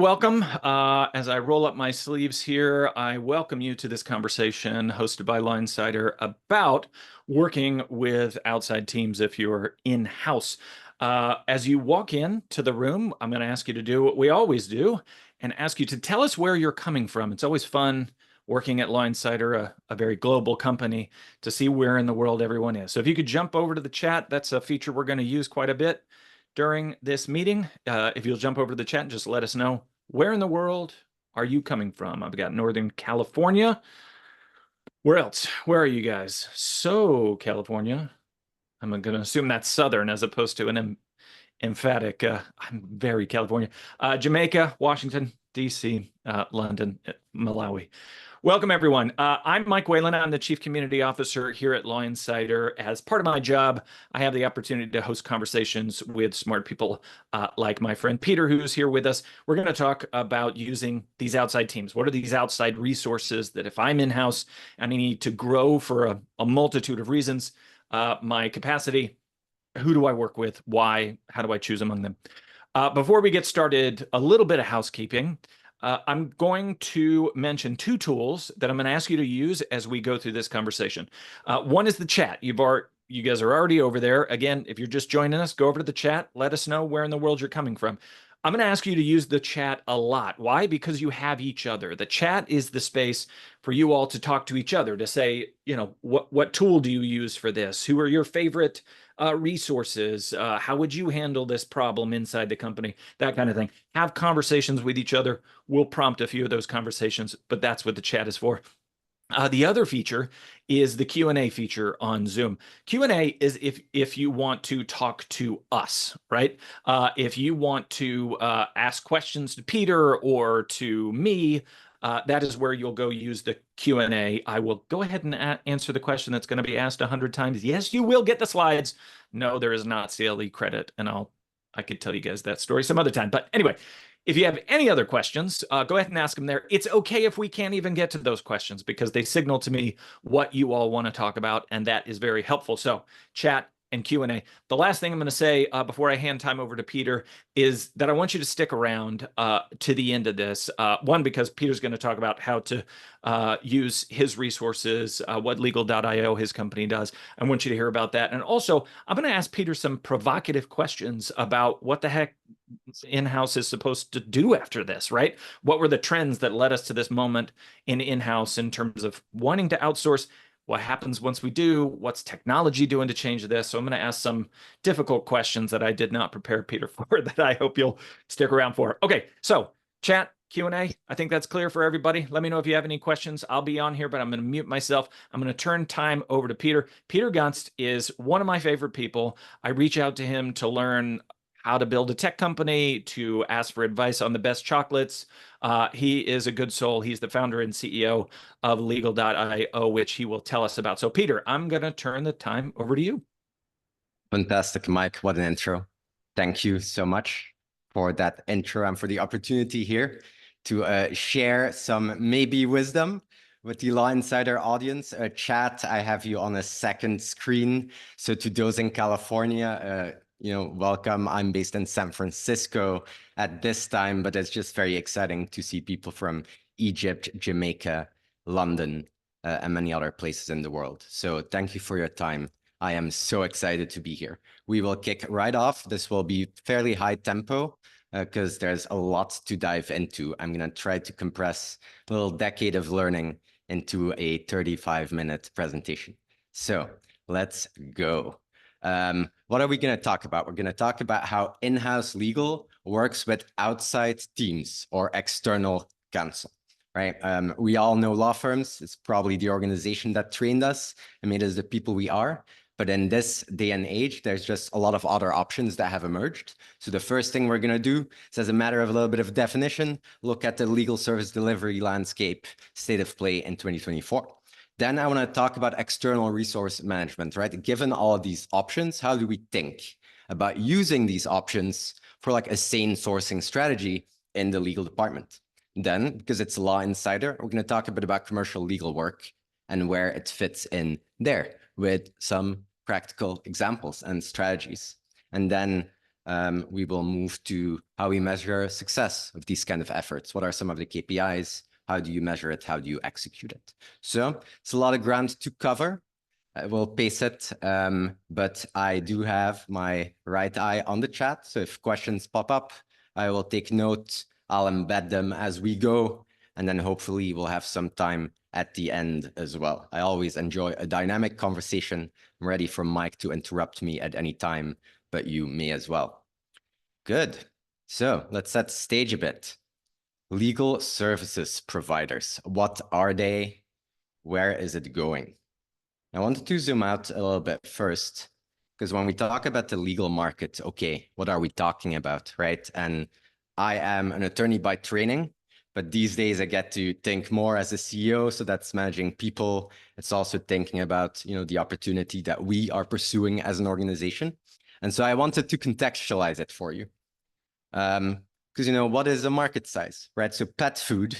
welcome. As I roll up my sleeves here, I welcome you to this conversation hosted by Law Insider about working with outside teams if you're in-house. As you walk into the room, I'm going to ask you to do what we always do and ask you to tell us where you're coming from. It's always fun working at Law Insider, a very global company, to see where in the world everyone is. So if you could jump over to the chat, that's a feature we're going to use quite a bit during this meeting. If you'll jump over to the chat and just let us know, where in the world are you coming from? I've got Northern California. Where else? Where are you guys? So, California. I'm going to assume that's Southern as opposed to an emphatic, I'm very California. Jamaica, Washington, D.C., London, Malawi. Welcome, everyone. I'm Mike Whalen. I'm the Chief Community Officer here at Law Insider. As part of my job, I have the opportunity to host conversations with smart people like my friend Peter, who's here with us. We're going to talk about using these outside teams. What are these outside resources that if I'm in-house and I need to grow for a multitude of reasons, my capacity, who do I work with? Why? How do I choose among them? Before we get started, a little bit of housekeeping. I'm going to mention two tools that I'm going to ask you to use as we go through this conversation. One is the chat. You guys are already over there. Again, if you're just joining us, go over to the chat. Let us know where in the world you're coming from. I'm going to ask you to use the chat a lot. Why? Because you have each other. The chat is the space for you all to talk to each other, to say, what tool do you use for this? Who are your favorite resources? How would you handle this problem inside the company? That kind of thing. Have conversations with each other. We'll prompt a few of those conversations, but that's what the chat is for. The other feature is the Q&A feature on Zoom. Q&A is if you want to talk to us, right? If you want to ask questions to Peter or to me, that is where you'll go use the Q&A. I will go ahead and answer the question that's going to be asked 100 times. Yes, you will get the slides. No, there is not CLE credit, and I could tell you guys that story some other time. But anyway, if you have any other questions, go ahead and ask them there. It's okay if we can't even get to those questions because they signal to me what you all want to talk about, and that is very helpful. So chat and Q&A. The last thing I'm going to say before I hand time over to Peter is that I want you to stick around to the end of this. One, because Peter's going to talk about how to use his resources, what legal.io, his company, does. I want you to hear about that. And also, I'm going to ask Peter some provocative questions about what the heck in-house is supposed to do after this, right? What were the trends that led us to this moment in-house in terms of wanting to outsource? What happens once we do? What's technology doing to change this? So I'm going to ask some difficult questions that I did not prepare Peter for that I hope you'll stick around for. Okay, so chat, Q&A. I think that's clear for everybody. Let me know if you have any questions. I'll be on here, but I'm going to mute myself. I'm going to turn time over to Peter. Pieter Gunst is one of my favorite people. I reach out to him to learn how to build a tech company, to ask for advice on the best chocolates. He is a good soul. He's the founder and CEO of legal.io, which he will tell us about. So Peter, I'm going to turn the time over to you. Fantastic, Mike. What an intro. Thank you so much for that intro and for the opportunity here to share some maybe wisdom with the Law Insider audience. Chat, I have you on a second screen. So to those in California, welcome. I'm based in San Francisco at this time, but it's just very exciting to see people from Egypt, Jamaica, London, and many other places in the world. So thank you for your time. I am so excited to be here. We will kick right off. This will be fairly high tempo because there's a lot to dive into. I'm going to try to compress a little decade of learning into a 35-minute presentation. So let's go. What are we going to talk about? We're going to talk about how in-house legal works with outside teams or external counsel, right? We all know law firms. It's probably the organization that trained us and made us the people we are. But in this day and age, there's just a lot of other options that have emerged. So the first thing we're going to do is, as a matter of a little bit of definition, look at the legal service delivery landscape state of play in 2024. Then I want to talk about external resource management, right? Given all of these options, how do we think about using these options for like a sane sourcing strategy in the legal department? Then, because it's Law Insider, we're going to talk a bit about commercial legal work and where it fits in there with some practical examples and strategies. And then we will move to how we measure success of these kind of efforts. What are some of the KPIs? How do you measure it? How do you execute it? So it's a lot of ground to cover. I will pace it, but I do have my right eye on the chat. So if questions pop up, I will take note. I'll embed them as we go, and then hopefully we'll have some time at the end as well. I always enjoy a dynamic conversation. I'm ready for Mike to interrupt me at any time, but you may as well. Good. So let's set the stage a bit. Legal services providers. What are they? Where is it going? I wanted to zoom out a little bit first, because when we talk about the legal market, okay, what are we talking about, right? And I am an attorney by training, but these days I get to think more as a CEO, so that's managing people. It's also thinking about, the opportunity that we are pursuing as an organization. And so I wanted to contextualize it for you. Because, what is a market size, right? So pet food,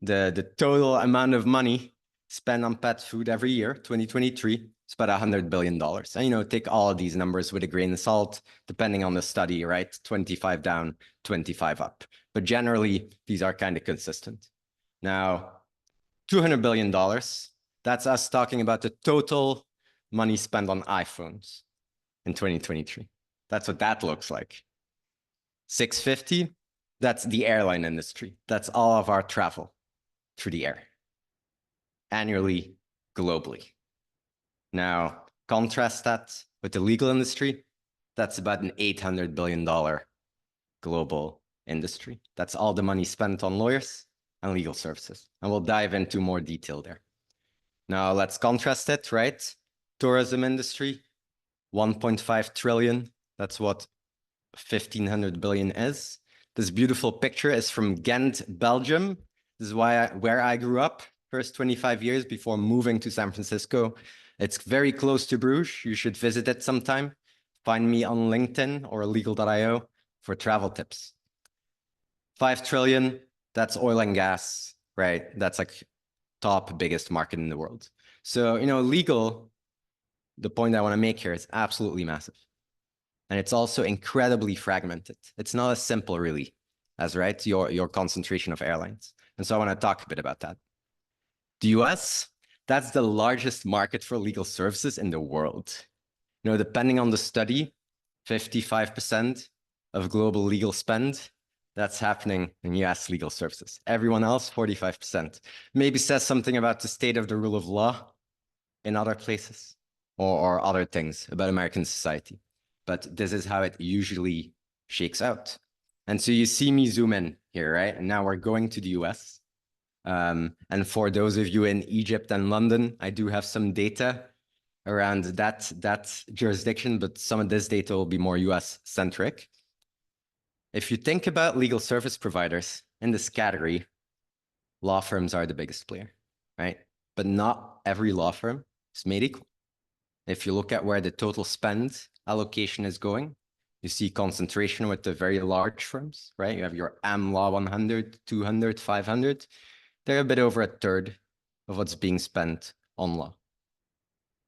the total amount of money spent on pet food every year, 2023, it's about $100 billion. And, take all of these numbers with a grain of salt, depending on the study, right? 25 down, 25 up. But generally, these are kind of consistent. Now, $200 billion, that's us talking about the total money spent on iPhones in 2023. That's what that looks like. 650, that's the airline industry. That's all of our travel through the air annually, globally. Now, contrast that with the legal industry. That's about an $800 billion global industry. That's all the money spent on lawyers and legal services. And we'll dive into more detail there. Now, let's contrast it, right? Tourism industry, 1.5 trillion. That's what 1,500 billion is. This beautiful picture is from Ghent, Belgium. This is where I grew up, first 25 years before moving to San Francisco. It's very close to Bruges. You should visit it sometime. Find me on LinkedIn or legal.io for travel tips. 5 trillion, that's oil and gas, right? That's like top biggest market in the world. So, legal, the point I want to make here is absolutely massive. And it's also incredibly fragmented. It's not as simple, really, as right your concentration of airlines. And so I want to talk a bit about that. The US, that's the largest market for legal services in the world. Depending on the study, 55% of global legal spend, that's happening in US legal services. Everyone else, 45%. Maybe says something about the state of the rule of law in other places or other things about American society. But this is how it usually shakes out. And so you see me zoom in here, right? And now we're going to the US. And for those of you in Egypt and London, I do have some data around that jurisdiction, but some of this data will be more US centric. If you think about legal service providers in this category, law firms are the biggest player, right? But not every law firm is made equal. If you look at where the total spend allocation is going, you see concentration with the very large firms, right? You have your AmLaw 100, 200, 500. They're a bit over a third of what's being spent on law.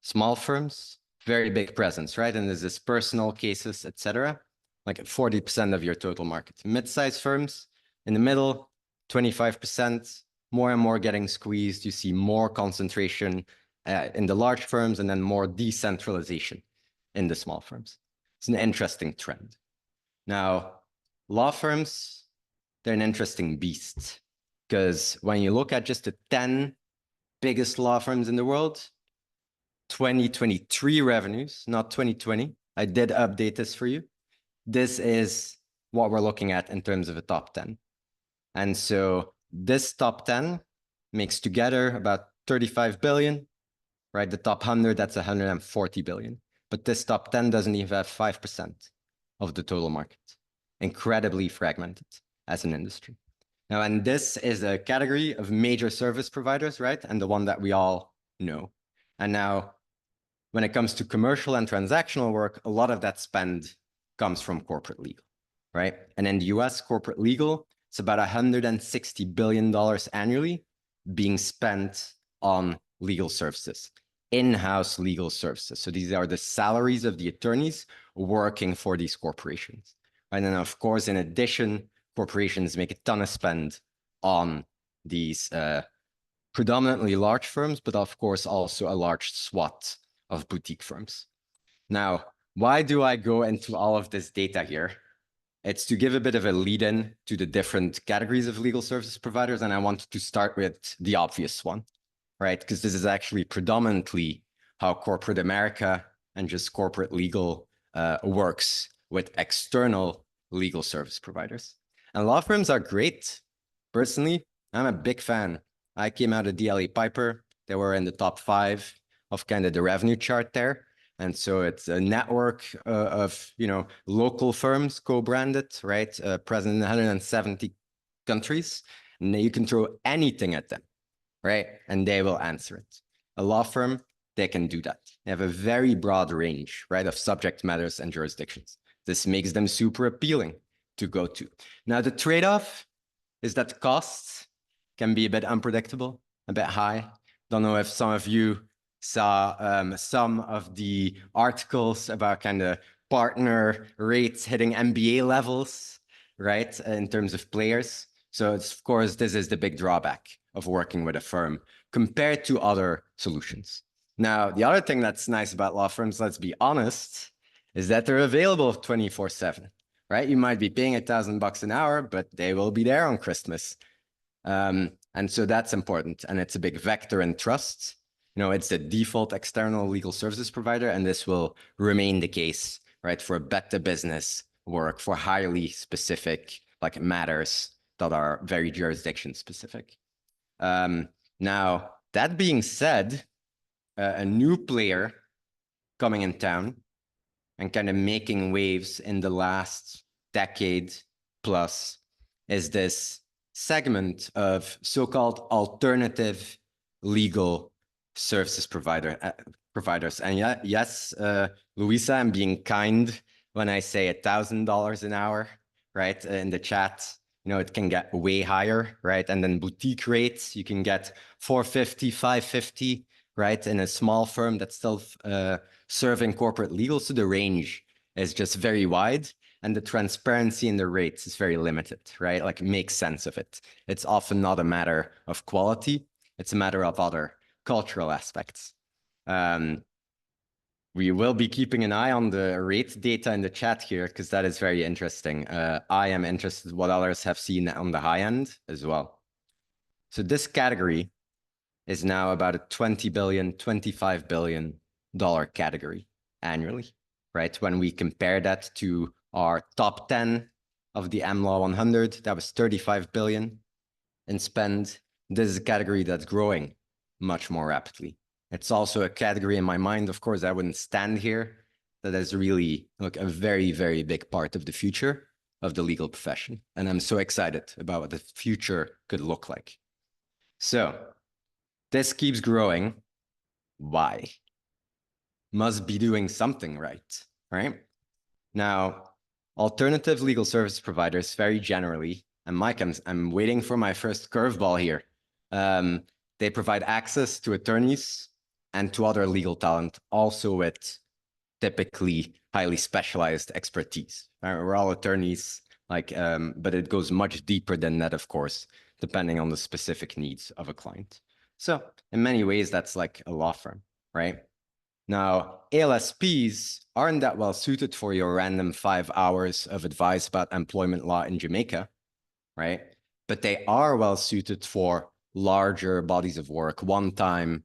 Small firms, very big presence, right? And there's this personal cases, etc. Like 40% of your total market. Mid-sized firms in the middle, 25%, more and more getting squeezed. You see more concentration in the large firms and then more decentralization in the small firms. It's an interesting trend. Now, law firms, they're an interesting beast because when you look at just the 10 biggest law firms in the world, 2023 revenues, not 2020. I did update this for you. This is what we're looking at in terms of a top 10. And so this top 10 makes together about 35 billion, right? The top 100, that's 140 billion. But this top 10 doesn't even have 5% of the total market. Incredibly fragmented as an industry. Now, and this is a category of major service providers, right? And the one that we all know. And now, when it comes to commercial and transactional work, a lot of that spend comes from corporate legal, right? And in the US, corporate legal, it's about $160 billion annually being spent on legal services. in-house legal services. So these are the salaries of the attorneys working for these corporations. And then, of course, in addition, corporations make a ton of spend on these predominantly large firms, but of course also a large swath of boutique firms. Now, why do I go into all of this data here? It's to give a bit of a lead-in to the different categories of legal services providers, and I wanted to start with the obvious one, right? Because this is actually predominantly how corporate America and just corporate legal works with external legal service providers. And law firms are great. Personally, I'm a big fan. I came out of DLA Piper. They were in the top 5 of kind of the revenue chart there. And so it's a network of, local firms co-branded, right? Present in 170 countries. And you can throw anything at them, right? And they will answer it. A law firm, they can do that. They have a very broad range, right, of subject matters and jurisdictions. This makes them super appealing to go to. Now, the trade-off is that the costs can be a bit unpredictable, a bit high. Don't know if some of you saw some of the articles about kind of partner rates hitting MBA levels, right, in terms of players. So it's, of course, this is the big drawback of working with a firm compared to other solutions. Now, the other thing that's nice about law firms, let's be honest, is that they're available 24/7, right? You might be paying $1,000 an hour, but they will be there on Christmas. And so that's important. And it's a big vector in trust. It's the default external legal services provider, and this will remain the case, right, for better business work, for highly specific matters that are very jurisdiction specific. Now, that being said, a new player coming in town and kind of making waves in the last decade plus is this segment of so-called alternative legal services providers. And yes, Louisa, I'm being kind when I say $1,000 an hour, right? In the chat, it can get way higher, right? And then boutique rates, you can get $450, $550, right? In a small firm that's still serving corporate legal. So the range is just very wide, and the transparency in the rates is very limited, right? Make sense of it. It's often not a matter of quality. It's a matter of other cultural aspects. We will be keeping an eye on the rate data in the chat here, because that is very interesting. I am interested in what others have seen on the high end as well. So this category is now about a $20 billion, $25 billion category annually, right? When we compare that to our top 10 of the AmLaw 100, that was 35 billion in spend. This is a category that's growing much more rapidly. It's also a category in my mind, of course, I wouldn't stand here, that is really a very, very big part of the future of the legal profession. And I'm so excited about what the future could look like. So this keeps growing. Why? Must be doing something right, right? Now, alternative legal service providers, very generally, and Mike, I'm waiting for my first curveball here. They provide access to attorneys and to other legal talent, also with typically highly specialized expertise. We're all attorneys, but it goes much deeper than that, of course, depending on the specific needs of a client. So in many ways, that's like a law firm, right? Now, ALSPs aren't that well suited for your random 5 hours of advice about employment law in Jamaica, right? But they are well suited for larger bodies of work, one-time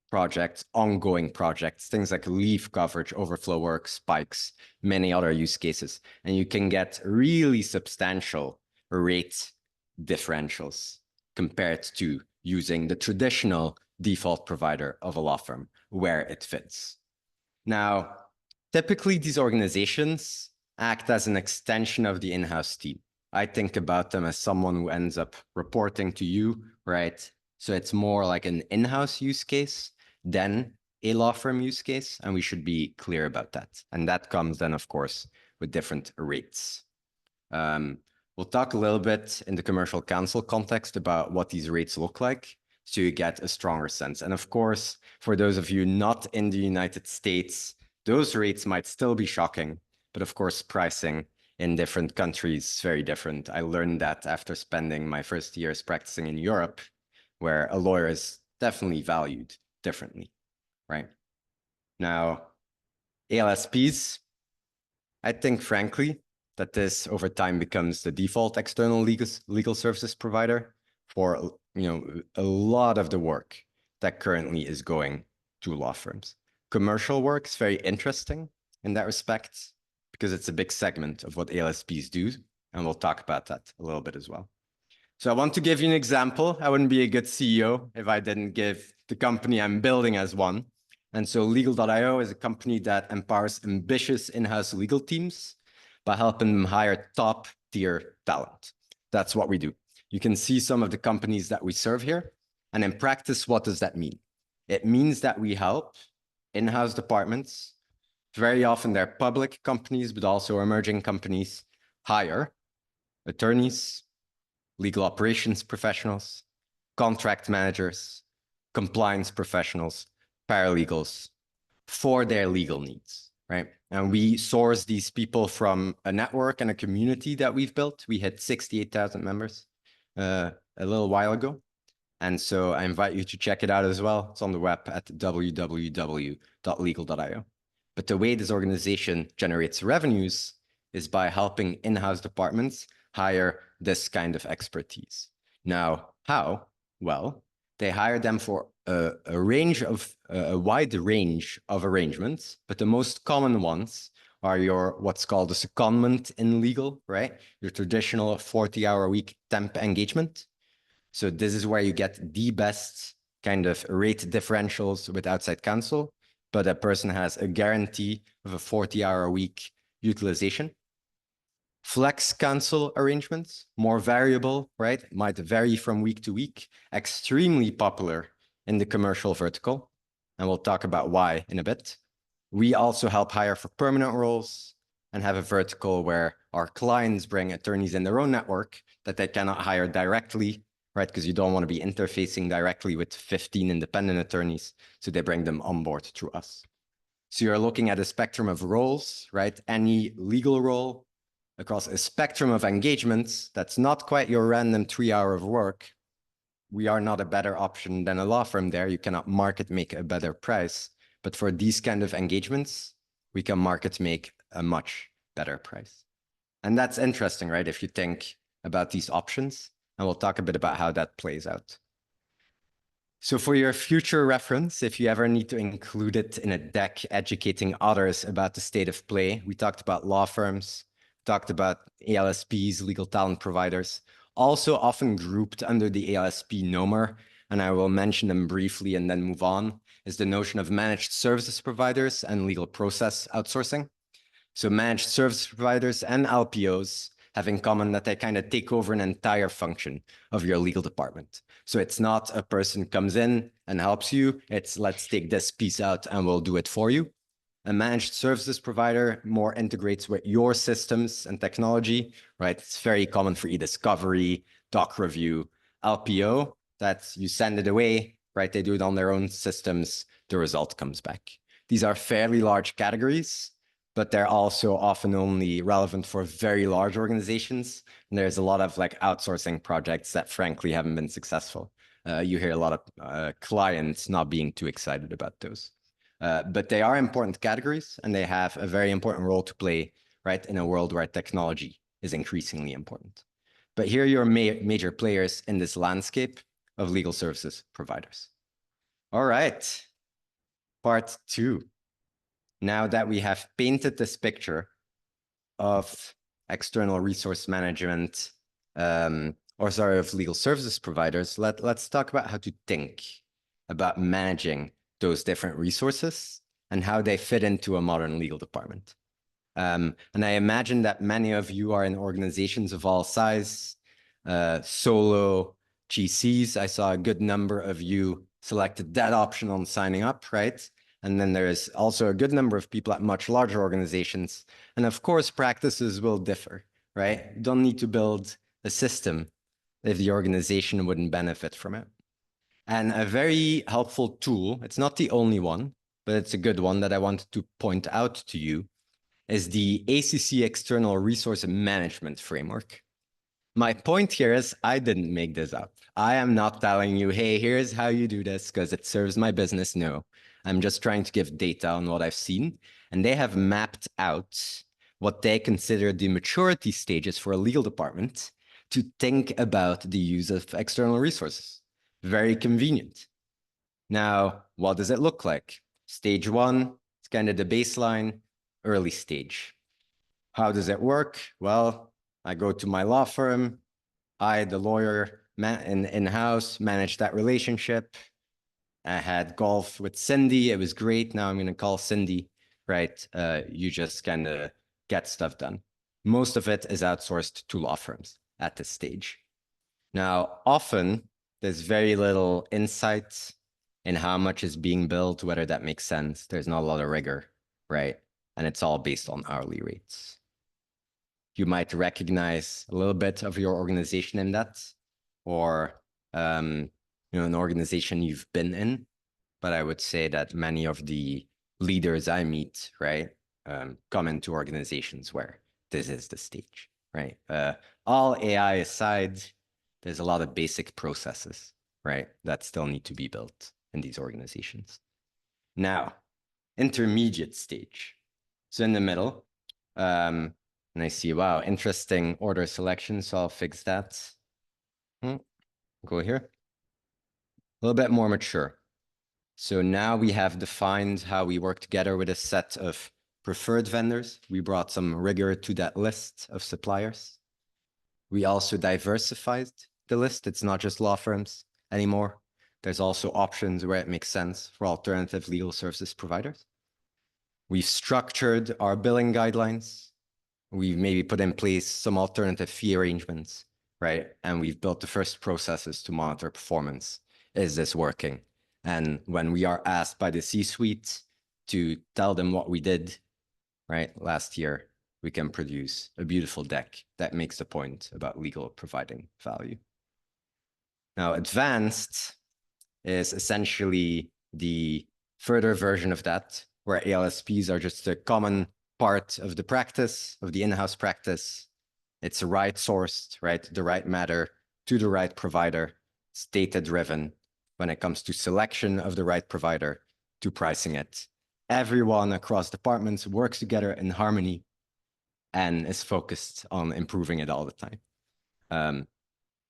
projects, ongoing projects, things like leave coverage, overflow work, spikes, many other use cases. And you can get really substantial rate differentials compared to using the traditional default provider of a law firm where it fits. Now, typically these organizations act as an extension of the in-house team. I think about them as someone who ends up reporting to you, right? So it's more like an in-house use case than a law firm use case, and we should be clear about that. And that comes then, of course, with different rates. We'll talk a little bit in the commercial counsel context about what these rates look like, so you get a stronger sense. And of course, for those of you not in the United States, those rates might still be shocking, but of course, pricing in different countries is very different. I learned that after spending my first years practicing in Europe, where a lawyer is definitely valued differently, right? Now, ALSPs, I think, frankly, that this over time becomes the default external legal services provider for a lot of the work that currently is going to law firms. Commercial work is very interesting in that respect because it's a big segment of what ALSPs do, and we'll talk about that a little bit as well. So I want to give you an example. I wouldn't be a good CEO if I didn't give the company I'm building as one. And so Legal.io is a company that empowers ambitious in-house legal teams by helping them hire top-tier talent. That's what we do. You can see some of the companies that we serve here. And in practice, what does that mean? It means that we help in-house departments, very often they're public companies, but also emerging companies, hire attorneys, legal operations professionals, contract managers, compliance professionals, paralegals for their legal needs, right? And we source these people from a network and a community that we've built. We had 68,000 members a little while ago. And so I invite you to check it out as well. It's on the web at www.legal.io. But the way this organization generates revenues is by helping in-house departments hire this kind of expertise. Now, how? Well, they hire them for a wide range of arrangements, but the most common ones are your what's called a secondment in legal, right? Your traditional 40-hour-a-week temp engagement. So this is where you get the best kind of rate differentials with outside counsel, but a person has a guarantee of a 40-hour-a-week utilization. Flex counsel arrangements, more variable, right? Might vary from week to week, extremely popular in the commercial vertical. And we'll talk about why in a bit. We also help hire for permanent roles and have a vertical where our clients bring attorneys in their own network that they cannot hire directly, right? Because you don't want to be interfacing directly with 15 independent attorneys. So they bring them on board through us. So you're looking at a spectrum of roles, right? Any legal role across a spectrum of engagements. That's not quite your random 3 hour of work. We are not a better option than a law firm there. You cannot market make a better price. But for these kind of engagements, we can market make a much better price. And that's interesting, right? If you think about these options, and we'll talk a bit about how that plays out. So for your future reference, if you ever need to include it in a deck educating others about the state of play, we talked about law firms, talked about ALSPs, legal talent providers, also often grouped under the ALSP NOMER, and I will mention them briefly and then move on, is the notion of managed services providers and legal process outsourcing. So managed service providers and LPOs have in common that they kind of take over an entire function of your legal department. So it's not a person comes in and helps you. It's let's take this piece out and we'll do it for you. A managed services provider more integrates with your systems and technology, right? It's very common for e-discovery, doc review, LPO, that you send it away, right? They do it on their own systems. The result comes back. These are fairly large categories, but they're also often only relevant for very large organizations. And there's a lot of like outsourcing projects that frankly haven't been successful. You hear a lot of clients not being too excited about those. But they are important categories and they have a very important role to play, right, in a world where technology is increasingly important. But here are your major players in this landscape of legal services providers. All right, part 2. Now that we have painted this picture of external resource management, of legal services providers, let's talk about how to think about managing those different resources and how they fit into a modern legal department. And I imagine that many of you are in organizations of all size, solo GCs. I saw a good number of you selected that option on signing up, right? And then there is also a good number of people at much larger organizations. And of course, practices will differ, right? You don't need to build a system if the organization wouldn't benefit from it. And a very helpful tool, it's not the only one, but it's a good one that I wanted to point out to you, is the ACC External Resource Management Framework. My point here is I didn't make this up. I am not telling you, hey, here's how you do this because it serves my business. No, I'm just trying to give data on what I've seen. And they have mapped out what they consider the maturity stages for a legal department to think about the use of external resources. Very convenient. Now, what does it look like? Stage one, it's kind of the baseline, early stage. How does it work? Well, I go to my law firm. I, the lawyer in-house, manage that relationship. I had golf with Cindy. It was great. Now I'm going to call Cindy, right? You just kind of get stuff done. Most of it is outsourced to law firms at this stage. Now, often there's very little insight in how much is being billed, whether that makes sense. There's not a lot of rigor, right? And it's all based on hourly rates. You might recognize a little bit of your organization in that, or an organization you've been in. But I would say that many of the leaders I meet, right, come into organizations where this is the stage, right? All AI aside, there's a lot of basic processes, right, that still need to be built in these organizations. Now, intermediate stage. So in the middle, and I see, wow, interesting order selection. So I'll fix that. Go here. A little bit more mature. So now we have defined how we work together with a set of preferred vendors. We brought some rigor to that list of suppliers. We also diversified the list. It's not just law firms anymore. There's also options where it makes sense for alternative legal services providers. We've structured our billing guidelines. We've maybe put in place some alternative fee arrangements, right? And we've built the first processes to monitor performance. Is this working? And when we are asked by the C-suite to tell them what we did, right, last year, we can produce a beautiful deck that makes the point about legal providing value. Now, advanced is essentially the further version of that, where ALSPs are just a common part of the practice, of the in-house practice. It's right sourced, right, the right matter to the right provider. It's data-driven when it comes to selection of the right provider to pricing it. Everyone across departments works together in harmony and is focused on improving it all the time.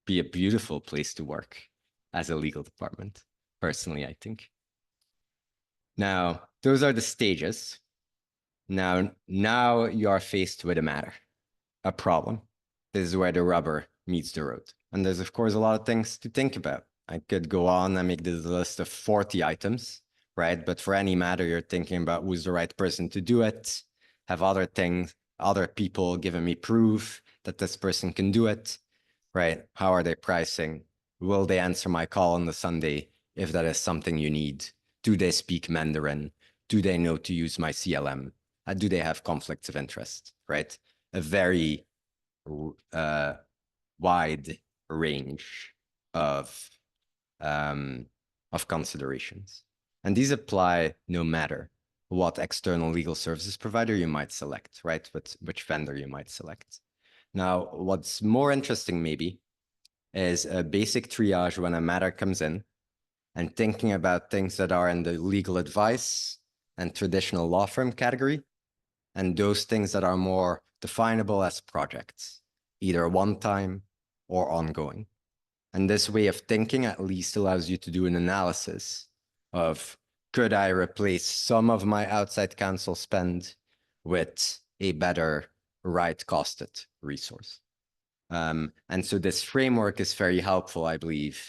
Be a beautiful place to work as a legal department, personally, I think. Now, those are the stages. Now you are faced with a matter, a problem. This is where the rubber meets the road. And there's, of course, a lot of things to think about. I could go on and make this list of 40 items, right? But for any matter, you're thinking about who's the right person to do it, have other things, other people giving me proof that this person can do it, right? How are they pricing? Will they answer my call on the Sunday if that is something you need? Do they speak Mandarin? Do they know to use my CLM? Do they have conflicts of interest, right? A very wide range of considerations. And these apply no matter what external legal services provider you might select, right? Which vendor you might select. Now, what's more interesting maybe is a basic triage when a matter comes in and thinking about things that are in the legal advice and traditional law firm category, and those things that are more definable as projects, either one time or ongoing. And this way of thinking at least allows you to do an analysis of, could I replace some of my outside counsel spend with a better right-costed resource? And so this framework is very helpful, I believe,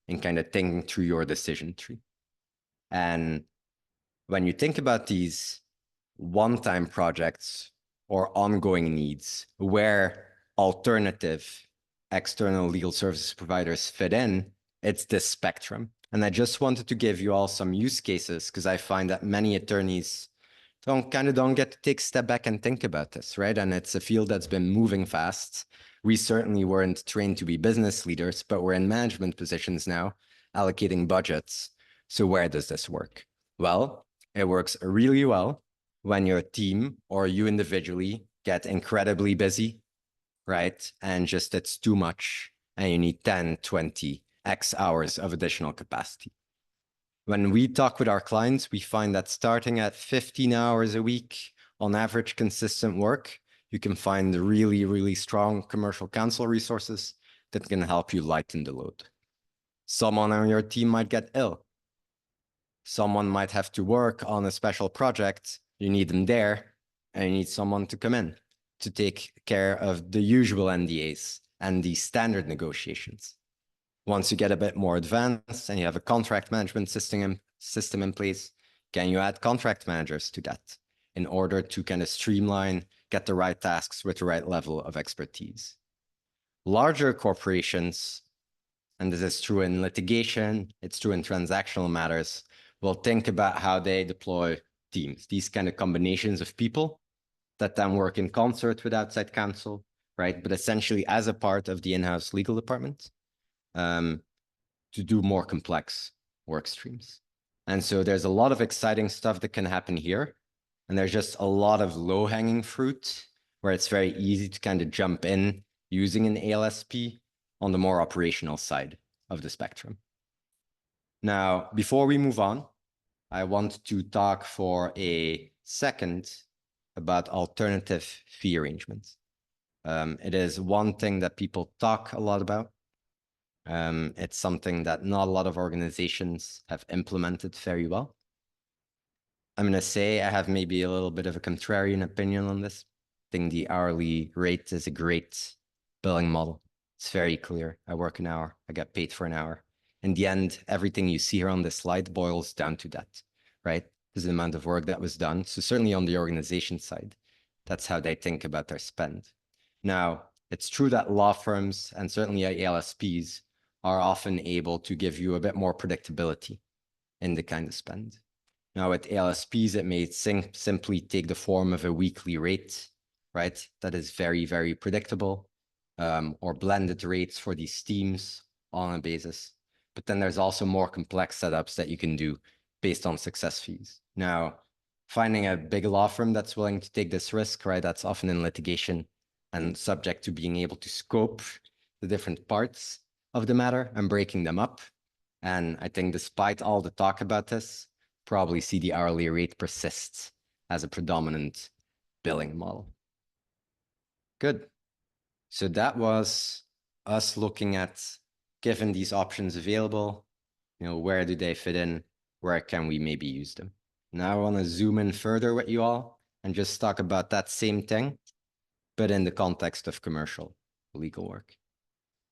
in kind of thinking through your decision tree. And when you think about these one-time projects or ongoing needs where alternative external legal services providers fit in, it's this spectrum. And I just wanted to give you all some use cases because I find that many attorneys don't get to take a step back and think about this, right? And it's a field that's been moving fast. We certainly weren't trained to be business leaders, but we're in management positions now. allocating budgets. So where does this work? Well, it works really well when your team or you individually get incredibly busy, right? And just it's too much and you need 10, 20, X hours of additional capacity. When we talk with our clients, we find that starting at 15 hours a week on average consistent work, you can find really, really strong commercial counsel resources that can help you lighten the load. Someone on your team might get ill. Someone might have to work on a special project. You need them there, and you need someone to come in to take care of the usual NDAs and the standard negotiations. Once you get a bit more advanced and you have a contract management system in place, can you add contract managers to that in order to kind of streamline, get the right tasks with the right level of expertise? Larger corporations, and this is true in litigation, it's true in transactional matters, will think about how they deploy teams, these kind of combinations of people that then work in concert with outside counsel, right? But essentially as a part of the in-house legal department. To do more complex work streams. And so there's a lot of exciting stuff that can happen here. And there's just a lot of low-hanging fruit where it's very easy to kind of jump in using an ALSP on the more operational side of the spectrum. Now, before we move on, I want to talk for a second about alternative fee arrangements. It is one thing that people talk a lot about. It's something that not a lot of organizations have implemented very well. I'm going to say I have maybe a little bit of a contrarian opinion on this. I think the hourly rate is a great billing model. It's very clear. I work an hour, I get paid for an hour. In the end, everything you see here on this slide boils down to that, right? There's the amount of work that was done. So certainly on the organization side, that's how they think about their spend. Now, it's true that law firms and certainly ALSPs are often able to give you a bit more predictability in the kind of spend. Now with ALSPs, it may simply take the form of a weekly rate, right? That is very, very predictable, or blended rates for these teams on a basis. But then there's also more complex setups that you can do based on success fees. Now, finding a big law firm that's willing to take this risk, right? That's often in litigation and subject to being able to scope the different parts of the matter and breaking them up. And I think despite all the talk about this, probably see the hourly rate persist as a predominant billing model. Good. So that was us looking at, given these options available, where do they fit in? Where can we maybe use them? Now I want to zoom in further with you all and just talk about that same thing, but in the context of commercial legal work.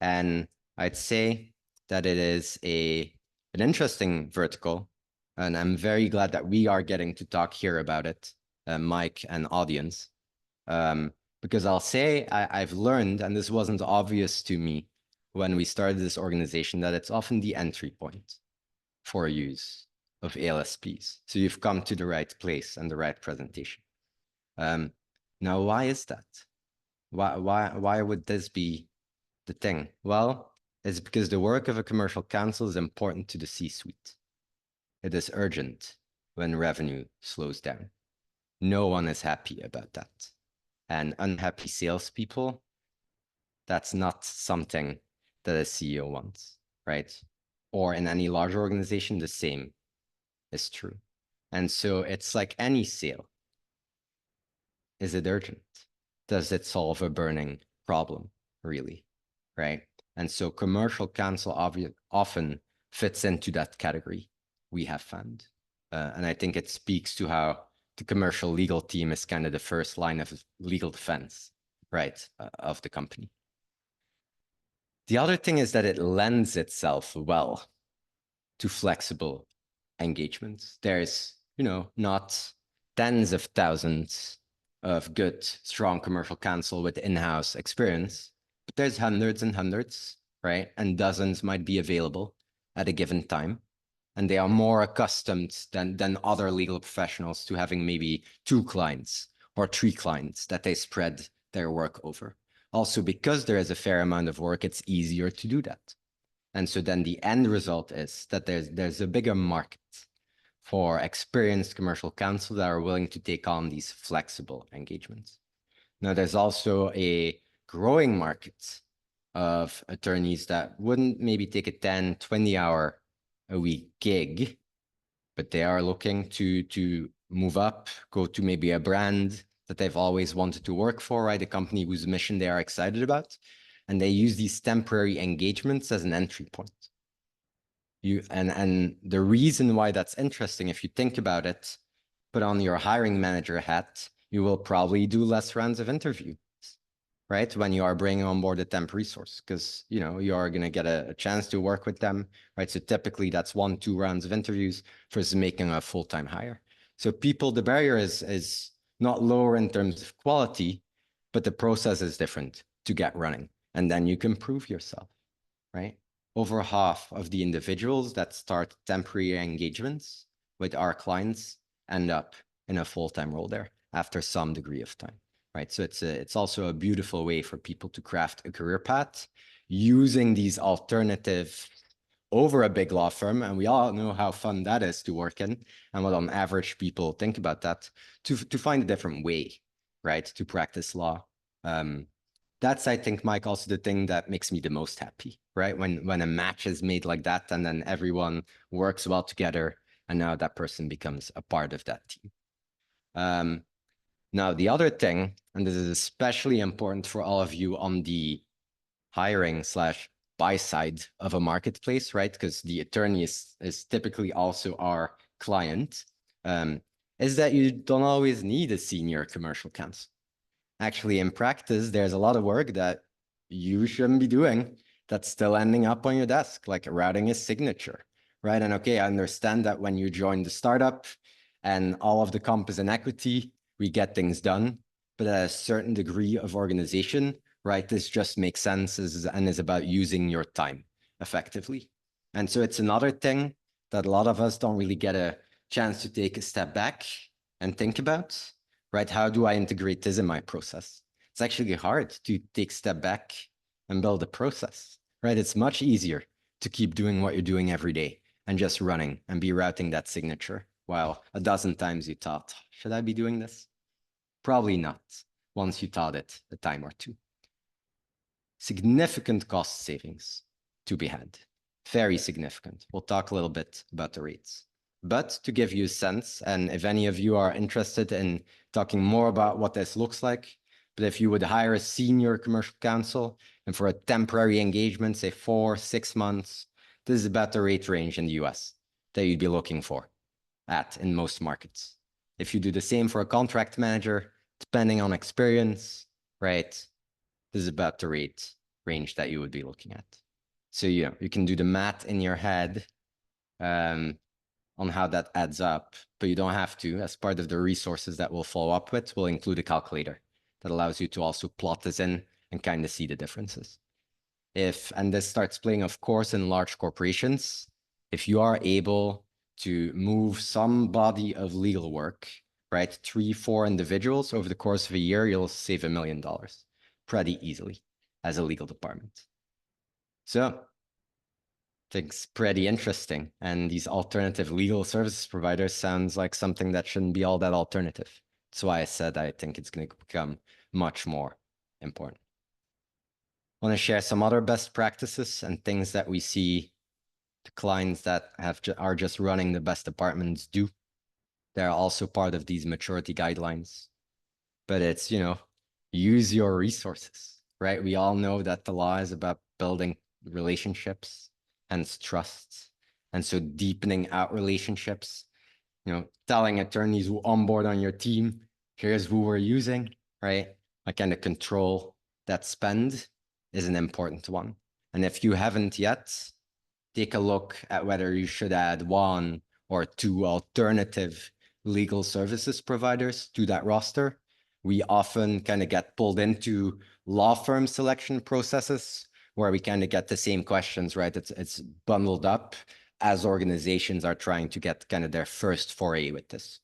And I'd say that it is an interesting vertical, and I'm very glad that we are getting to talk here about it, Mike and audience, because I'll say I've learned, and this wasn't obvious to me when we started this organization, that it's often the entry point for use of ALSPs. So you've come to the right place and the right presentation. Now, why is that? Why would this be the thing? Well, it's because the work of a commercial counsel is important to the C-suite. It is urgent when revenue slows down. No one is happy about that. And unhappy salespeople, that's not something that a CEO wants, right? Or in any large organization, the same is true. And so it's like any sale. Is it urgent? Does it solve a burning problem, really? Right? And so commercial counsel often fits into that category, we have found. And I think it speaks to how the commercial legal team is kind of the first line of legal defense, right, of the company. The other thing is that it lends itself well to flexible engagements. There's, not tens of thousands of good, strong commercial counsel with in-house experience, but there's hundreds and hundreds, right? And dozens might be available at a given time. And they are more accustomed than other legal professionals to having maybe 2 clients or 3 clients that they spread their work over. Also, because there is a fair amount of work, it's easier to do that. And so then the end result is that there's a bigger market for experienced commercial counsel that are willing to take on these flexible engagements. Now, there's also a growing market of attorneys that wouldn't maybe take a 10, 20-hour a week gig, but they are looking to move up, go to maybe a brand that they've always wanted to work for, right? A company whose mission they are excited about. And they use these temporary engagements as an entry point. And the reason why that's interesting, if you think about it, put on your hiring manager hat, you will probably do less rounds of interviews, right? When you are bringing on board a temp resource, because you are going to get a chance to work with them, right? So typically that's 1-2 rounds of interviews versus making a full-time hire. So the barrier is not lower in terms of quality, but the process is different to get running. And then you can prove yourself, right? Over half of the individuals that start temporary engagements with our clients end up in a full-time role there after some degree of time, right? So it's also a beautiful way for people to craft a career path using these alternatives over a big law firm. And we all know how fun that is to work in and what on average people think about that, to find a different way, right, to practice law. That's, I think, Mike, also the thing that makes me the most happy, right? When a match is made like that and then everyone works well together and now that person becomes a part of that team. Now, the other thing, and this is especially important for all of you on the hiring / buy side of a marketplace, right? Because the attorney is typically also our client, is that you don't always need a senior commercial counsel. Actually, in practice, there's a lot of work that you shouldn't be doing that's still ending up on your desk, like routing a signature, right? And okay, I understand that when you join the startup and all of the comp is in equity, we get things done. But at a certain degree of organization, right, this just makes sense and is about using your time effectively. And so it's another thing that a lot of us don't really get a chance to take a step back and think about, right? How do I integrate this in my process? It's actually hard to take a step back and build a process, right? It's much easier to keep doing what you're doing every day and just running and be routing that signature while a dozen times you thought, should I be doing this? Probably not, once you thought it a time or two. Significant cost savings to be had, very significant. We'll talk a little bit about the rates. But to give you a sense, and if any of you are interested in talking more about what this looks like, but if you would hire a senior commercial counsel and for a temporary engagement, say 4-6 months, this is about the rate range in the US that you'd be looking for in most markets. If you do the same for a contract manager, depending on experience, right, this is about the rate range that you would be looking at. So you can do the math in your head on how that adds up, but you don't have to. As part of the resources that we'll follow up with, we'll include a calculator that allows you to also plot this in and kind of see the differences. And this starts playing, of course, in large corporations. If you are able to move some body of legal work, right, 3-4 individuals over the course of a year, you'll save $1 million pretty easily as a legal department. So it's pretty interesting. And these alternative legal services providers sounds like something that shouldn't be all that alternative. That's why I said I think it's going to become much more important. I want to share some other best practices and things that we see the clients that are just running the best departments do. They're also part of these maturity guidelines. But it's, use your resources, right? We all know that the law is about building relationships and trust. And so deepening out relationships, telling attorneys who onboard on your team, here's who we're using, right? I kind of control that spend is an important one. And if you haven't yet, take a look at whether you should add 1 or 2 alternative legal services providers to that roster. We often kind of get pulled into law firm selection processes where we kind of get the same questions, right? It's bundled up as organizations are trying to get kind of their first foray with this.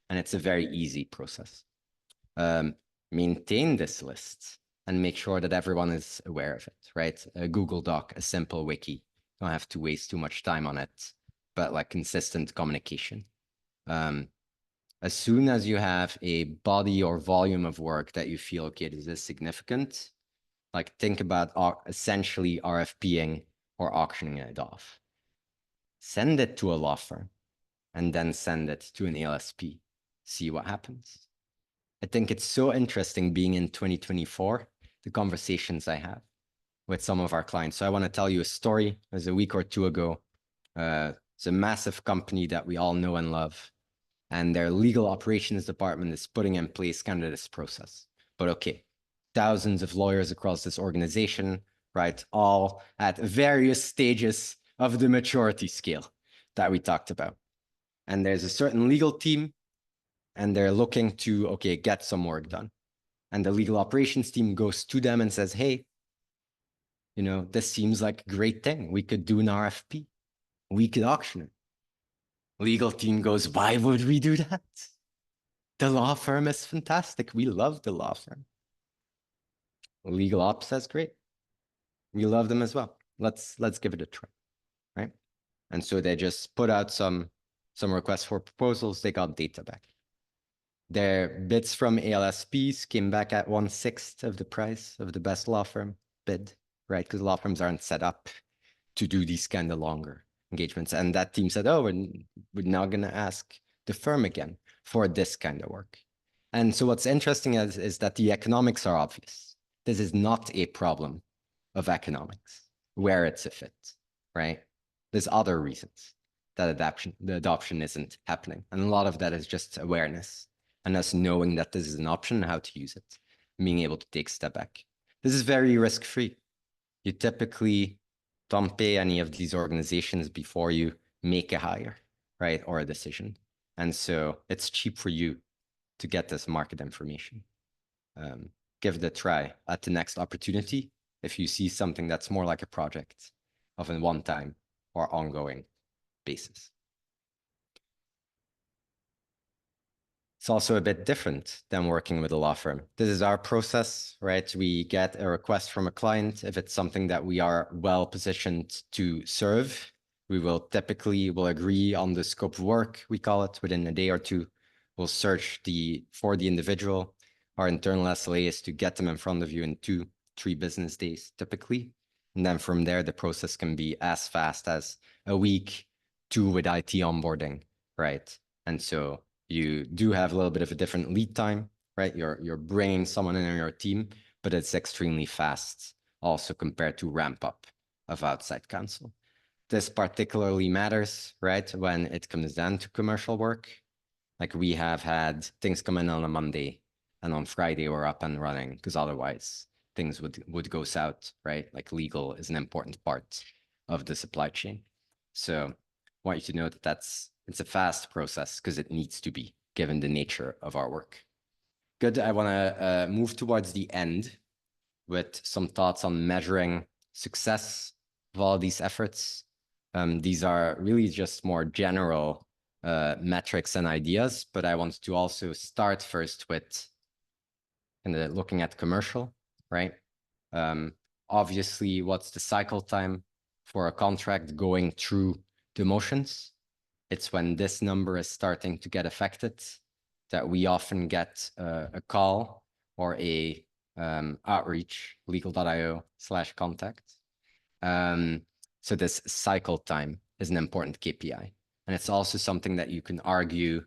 And it's a very easy process. Maintain this list and make sure that everyone is aware of it, right? A Google Doc, a simple wiki Don't have to waste too much time on it, but like consistent communication. As soon as you have a body or volume of work that you feel, okay, this is significant, like think about essentially RFPing or auctioning it off. Send it to a law firm and then send it to an ALSP. See what happens. I think it's so interesting being in 2024, the conversations I have with some of our clients. So I want to tell you a story. It was a week or two ago. It's a massive company that we all know and love. And their legal operations department is putting in place kind of this process. But okay, thousands of lawyers across this organization, right? All at various stages of the maturity scale that we talked about. And there's a certain legal team, and they're looking to, okay, get some work done. And the legal operations team goes to them and says, hey, you know, this seems like a great thing. We could do an RFP. We could auction it. Legal team goes, why would we do that? The law firm is fantastic. We love the law firm. Legal ops says, great. We love them as well. Let's give it a try, right? And so they just put out some requests for proposals. They got data back. Their bids from ALSPs came back at 1/6 of the price of the best law firm bid, right? Because law firms aren't set up to do these kind of longer engagements. And that team said, oh, we're now going to ask the firm again for this kind of work. And so what's interesting is that the economics are obvious. This is not a problem of economics, where it's a fit, right? There's other reasons that the adoption isn't happening. And a lot of that is just awareness and us knowing that this is an option and how to use it, being able to take a step back. This is very risk-free. You typically don't pay any of these organizations before you make a hire, right, or a decision. And so it's cheap for you to get this market information. Give it a try at the next opportunity if you see something that's more like a project of a one-time or ongoing basis. It's also a bit different than working with a law firm. This is our process, right? We get a request from a client. If it's something that we are well positioned to serve, we will typically agree on the scope of work, we call it, within a day or two. We'll search for the individual. Our internal SLA is to get them in front of you in 2-3 business days, typically. And then from there, the process can be as fast as a week, 2 with IT onboarding, right? And so you do have a little bit of a different lead time, right? You're bringing someone in on your team, but it's extremely fast also compared to ramp up of outside counsel. This particularly matters, right? When it comes down to commercial work. Like we have had things come in on a Monday and on Friday we're up and running because otherwise things would go south, right? Like legal is an important part of the supply chain. So I want you to know that it's a fast process because it needs to be, given the nature of our work. Good, I want to move towards the end with some thoughts on measuring success of all these efforts. These are really just more general metrics and ideas, but I want to also start first with looking at commercial, right? Obviously, what's the cycle time for a contract going through the motions? It's when this number is starting to get affected that we often get a call or a outreach, legal.io/contact. So this cycle time is an important KPI. And it's also something that you can argue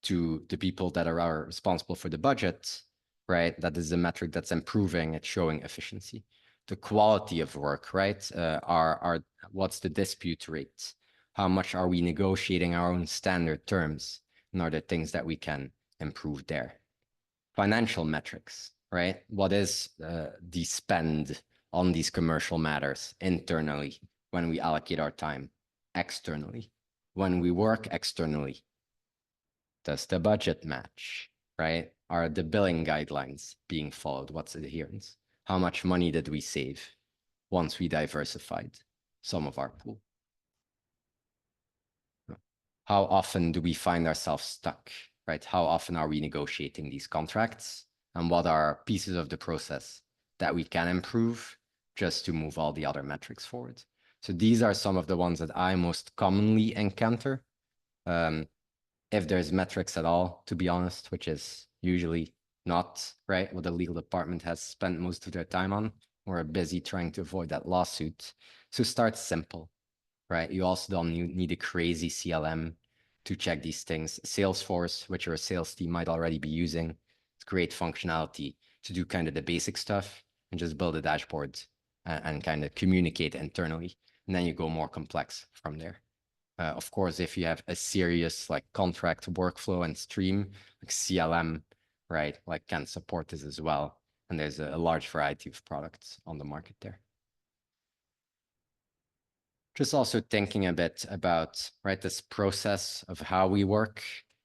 to the people that are responsible for the budget, right? That is a metric that's improving, it's showing efficiency. The quality of work, right? What's the dispute rate? How much are we negotiating our own standard terms? And are there things that we can improve there? Financial metrics, right? What is the spend on these commercial matters internally when we allocate our time? Externally, when we work externally? Does the budget match, right? Are the billing guidelines being followed? What's the adherence? How much money did we save once we diversified some of our pool? How often do we find ourselves stuck, right? How often are we negotiating these contracts? And what are pieces of the process that we can improve just to move all the other metrics forward? So these are some of the ones that I most commonly encounter. If there's metrics at all, to be honest, which is usually not, right, what the legal department has spent most of their time on. We're busy trying to avoid that lawsuit. So start simple, right? You also don't need a crazy CLM to check these things. Salesforce, which your sales team might already be using, it's great functionality to do kind of the basic stuff and just build a dashboard and kind of communicate internally. And then you go more complex from there. Of course, if you have a serious like contract workflow and stream, like CLM, right, like can support this as well. And there's a large variety of products on the market there. Just also thinking a bit about, right, this process of how we work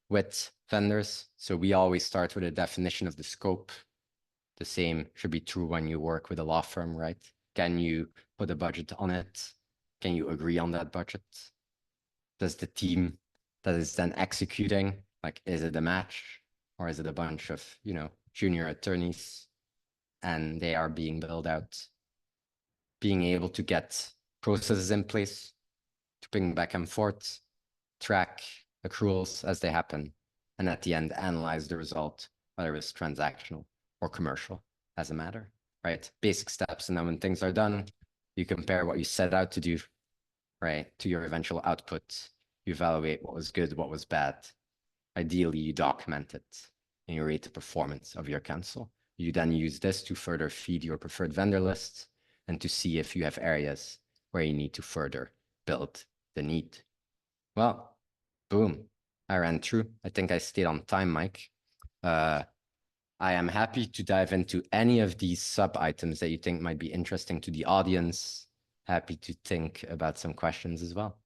with vendors. So we always start with a definition of the scope. The same should be true when you work with a law firm, right? Can you put a budget on it? Can you agree on that budget? Does the team that is then executing, like, is it a match or is it a bunch of, junior attorneys and they are being built out? Being able to get processes in place to bring back and forth, track accruals as they happen, and at the end, analyze the result, whether it's transactional or commercial as a matter, right? Basic steps. And then when things are done, you compare what you set out to do, right, to your eventual output. You evaluate what was good, what was bad. Ideally, you document it and you rate the performance of your counsel. You then use this to further feed your preferred vendor list and to see if you have areas where you need to further build the need. Well, boom, I ran through. I think I stayed on time, Mike. I am happy to dive into any of these sub items that you think might be interesting to the audience. Happy to think about some questions as well.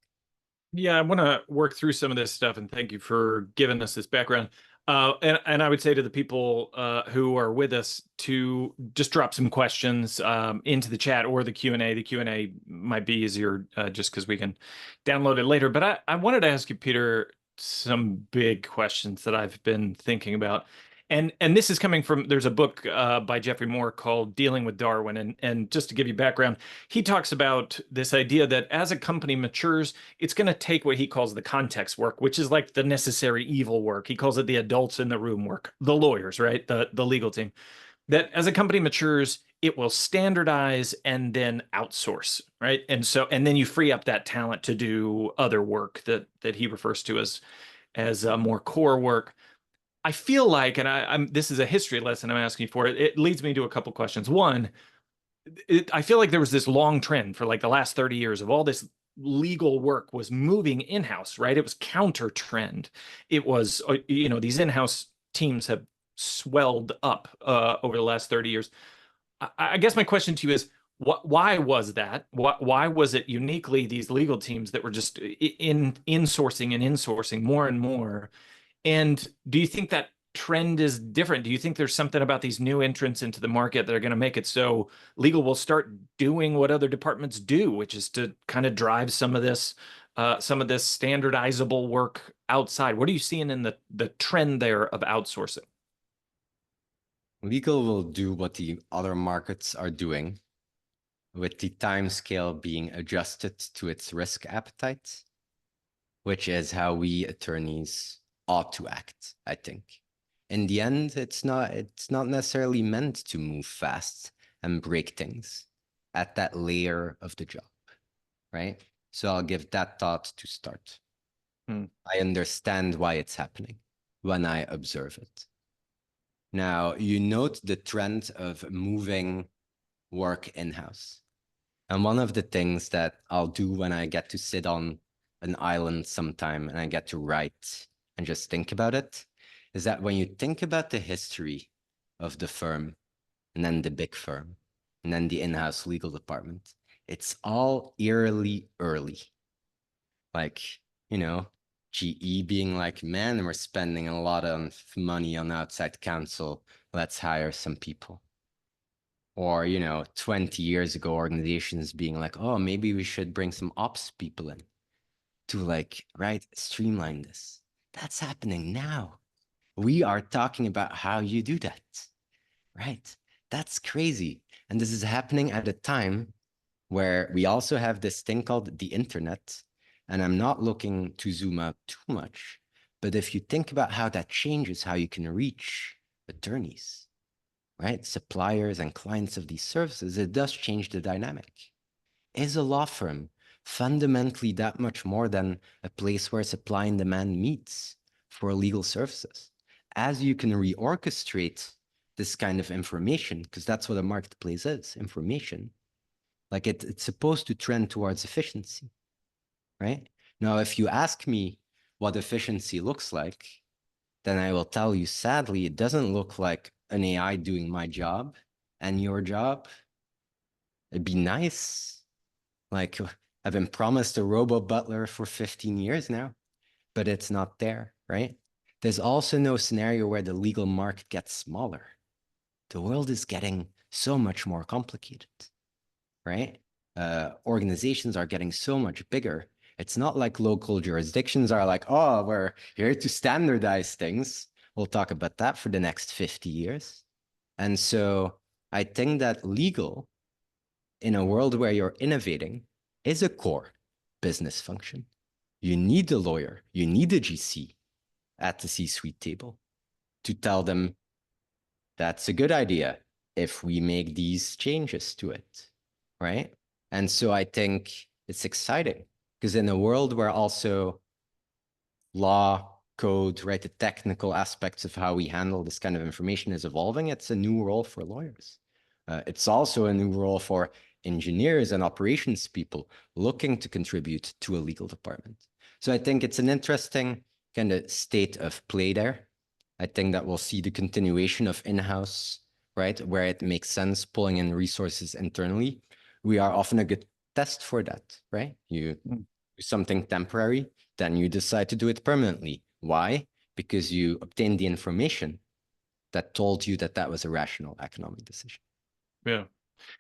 Yeah, I want to work through some of this stuff, and thank you for giving us this background. And I would say to the people who are with us to just drop some questions into the chat or the Q&A. The Q&A might be easier just because we can download it later. But I wanted to ask you, Peter, some big questions that I've been thinking about. And this is coming from, there's a book by Jeffrey Moore called Dealing with Darwin. And just to give you background, he talks about this idea that as a company matures, it's going to take what he calls the context work, which is like the necessary evil work. He calls it the adults in the room work, the lawyers, right? The legal team. That as a company matures, it will standardize and then outsource, right? And then you free up that talent to do other work that he refers to as more core work. I feel like, and I'm this is a history lesson I'm asking you for. It leads me to a couple questions. One, I feel like there was this long trend for like the last 30 years of all this legal work was moving in-house, right? It was counter trend. It was, these in-house teams have swelled up over the last 30 years. I guess my question to you is, why was that? Why was it uniquely these legal teams that were just insourcing more and more? And do you think that trend is different? Do you think there's something about these new entrants into the market that are going to make it so legal will start doing what other departments do, which is to kind of drive some of this standardizable work outside? What are you seeing in the trend there of outsourcing? Legal will do what the other markets are doing, with the time scale being adjusted to its risk appetite, which is how we attorneys ought to act, I think. In the end, it's not necessarily meant to move fast and break things at that layer of the job, right? So I'll give that thought to start. I understand why it's happening when I observe it. Now, you note the trend of moving work in-house. And one of the things that I'll do when I get to sit on an island sometime and I get to write and just think about it, is that when you think about the history of the firm and then the big firm and then the in-house legal department, it's all eerily early. Like, GE being like, man, we're spending a lot of money on outside counsel. Let's hire some people. Or, 20 years ago, organizations being like, oh, maybe we should bring some ops people in to streamline this. That's happening now. We are talking about how you do that, right? That's crazy. And this is happening at a time where we also have this thing called the internet. And I'm not looking to zoom out too much, but if you think about how that changes how you can reach attorneys, right? Suppliers and clients of these services, it does change the dynamic. Is a law firm fundamentally that much more than a place where supply and demand meets for legal services? As you can reorchestrate this kind of information, because that's what a marketplace is, information, like it's supposed to trend towards efficiency, right? Now, if you ask me what efficiency looks like, then I will tell you, sadly, it doesn't look like an AI doing my job and your job. It'd be nice. Like, I've been promised a robo butler for 15 years now, but it's not there, right? There's also no scenario where the legal market gets smaller. The world is getting so much more complicated, right? Organizations are getting so much bigger. It's not like local jurisdictions are like, oh, we're here to standardize things. We'll talk about that for the next 50 years. And so I think that legal, in a world where you're innovating, is a core business function. You need a lawyer, you need a GC at the C-suite table to tell them that's a good idea if we make these changes to it, right? And so I think it's exciting because in a world where also law, code, right, the technical aspects of how we handle this kind of information is evolving, it's a new role for lawyers. It's also a new role for engineers and operations people looking to contribute to a legal department. So I think it's an interesting kind of state of play there. I think that we'll see the continuation of in-house, right, where it makes sense pulling in resources internally. We are often a good test for that, right? You do something temporary, then you decide to do it permanently. Why? Because you obtained the information that told you that that was a rational economic decision. Yeah.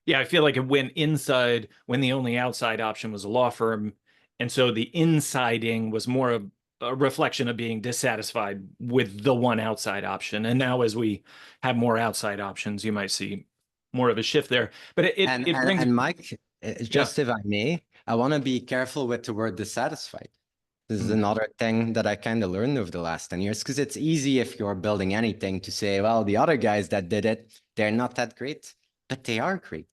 Yeah, I feel like it went inside when the only outside option was a law firm. And so the insiding was more of a reflection of being dissatisfied with the one outside option. And now as we have more outside options, you might see more of a shift there. But it brings, And Mike, yeah. just if I may, I want to be careful with the word dissatisfied. This is Mm, another thing that I kind of learned over the last 10 years, because it's easy if you're building anything to say, well, the other guys that did it, they're not that great, but they are great,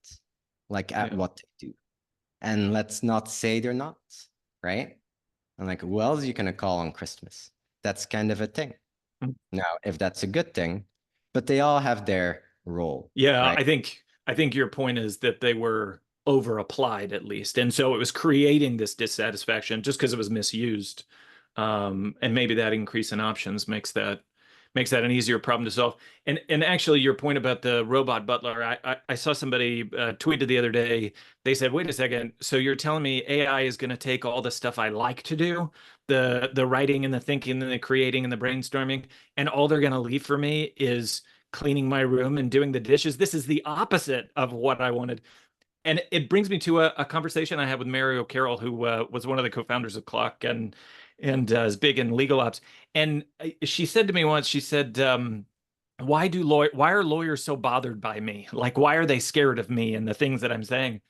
like at yeah. what they do. And let's not say they're not, right? And like, who else are you gonna call on Christmas? That's kind of a thing. Mm. Now, if that's a good thing, but they all have their role, Yeah, right? I think your point is that they were over applied at least. And so it was creating this dissatisfaction just because it was misused. And maybe that increase in options makes that an easier problem to solve. And actually, your point about the robot butler, I saw somebody tweeted the other day. They said, "Wait a second. So you're telling me AI is going to take all the stuff I like to do, the writing and the thinking and the creating and the brainstorming, and all they're going to leave for me is cleaning my room and doing the dishes? This is the opposite of what I wanted." And it brings me to a conversation I had with Mario Carroll, who was one of the co-founders of Clock and is big in legal ops. And she said to me once, she said, why are lawyers so bothered by me? Like, why are they scared of me and the things that I'm saying?"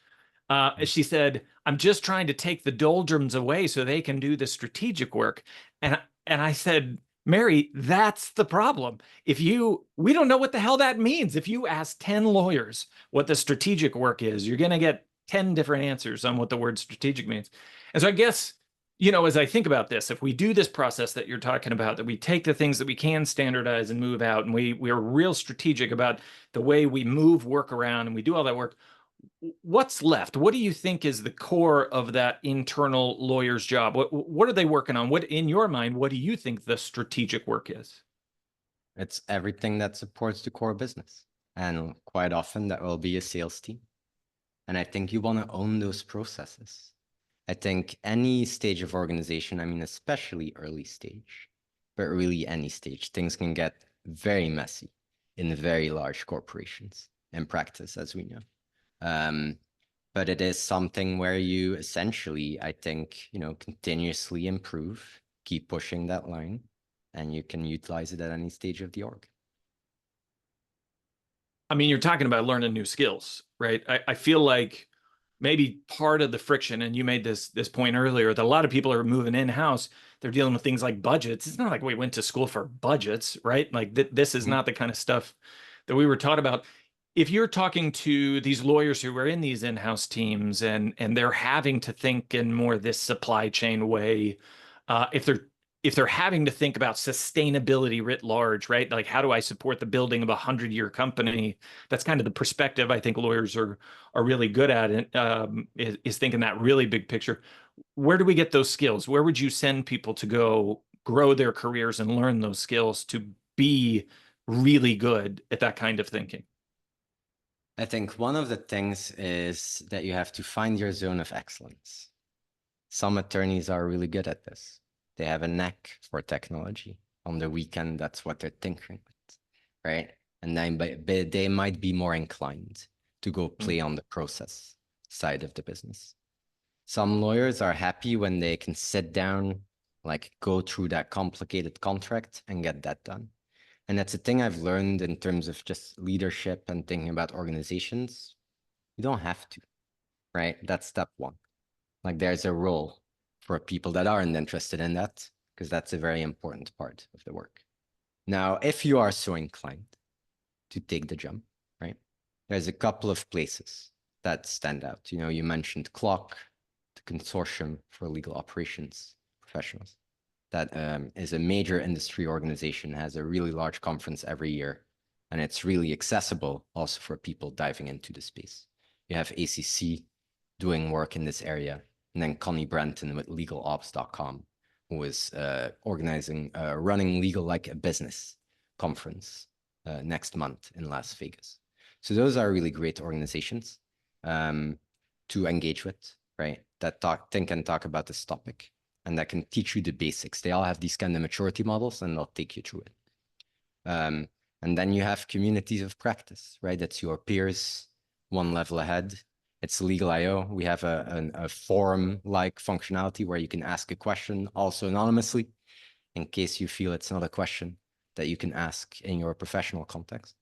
She said, "I'm just trying to take the doldrums away so they can do the strategic work." And I said, "Mary, that's the problem. We don't know what the hell that means. If you ask 10 lawyers what the strategic work is, you're going to get 10 different answers on what the word strategic means." And so I guess, as I think about this, if we do this process that you're talking about, that we take the things that we can standardize and move out, and we're real strategic about the way we move work around and we do all that work, what's left? What do you think is the core of that internal lawyer's job? What are they working on? What, in your mind, what do you think the strategic work is? It's everything that supports the core business. And quite often that will be a sales team. And I think you want to own those processes. I think any stage of organization, I mean, especially early stage, but really any stage, things can get very messy in very large corporations in practice, as we know. But it is something where you essentially, I think, continuously improve, keep pushing that line, and you can utilize it at any stage of the org. I mean, you're talking about learning new skills, right? I feel like maybe part of the friction, and you made this point earlier, that a lot of people are moving in-house, they're dealing with things like budgets. It's not like we went to school for budgets, right? Like this is Mhm. not the kind of stuff that we were taught about. If you're talking to these lawyers who are in these in-house teams and they're having to think in more this supply chain way, if they're having to think about sustainability writ large, right? Like, how do I support the building of a 100-year company? That's kind of the perspective I think lawyers are really good at, and is thinking that really big picture. Where do we get those skills? Where would you send people to go grow their careers and learn those skills to be really good at that kind of thinking? I think one of the things is that you have to find your zone of excellence. Some attorneys are really good at this. They have a knack for technology. On the weekend, that's what they're tinkering with, right? And then they might be more inclined to go play on the process side of the business. Some lawyers are happy when they can sit down, like go through that complicated contract and get that done. And that's a thing I've learned in terms of just leadership and thinking about organizations. You don't have to, right? That's step one. Like there's a role for people that aren't interested in that, because that's a very important part of the work. Now, if you are so inclined to take the jump, right? There's a couple of places that stand out. You know, you mentioned CLOC, the Consortium for Legal Operations Professionals. That is a major industry organization, has a really large conference every year, and it's really accessible also for people diving into the space. You have ACC doing work in this area, and then Connie Brenton with legalops.com, who is organizing, running Legal Like a Business conference next month in Las Vegas. So those are really great organizations to engage with, right? That think and talk about this topic, and that can teach you the basics. They all have these kind of maturity models, and they'll take you through it. And then you have communities of practice, right? That's your peers, one level ahead. It's Legal.io. We have a forum-like functionality where you can ask a question also anonymously, in case you feel it's not a question that you can ask in your professional context.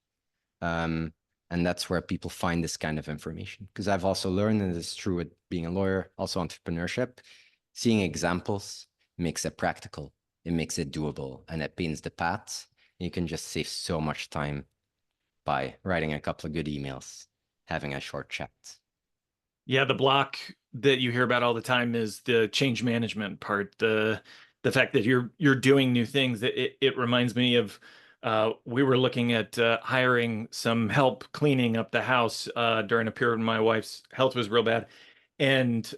And that's where people find this kind of information. Because I've also learned, and it's true with being a lawyer, also entrepreneurship, seeing examples makes it practical, it makes it doable, and it paints the path. You can just save so much time by writing a couple of good emails, having a short chat. Yeah, the block that you hear about all the time is the change management part, the fact that you're doing new things. It reminds me of we were looking at hiring some help cleaning up the house during a period when my wife's health was real bad, and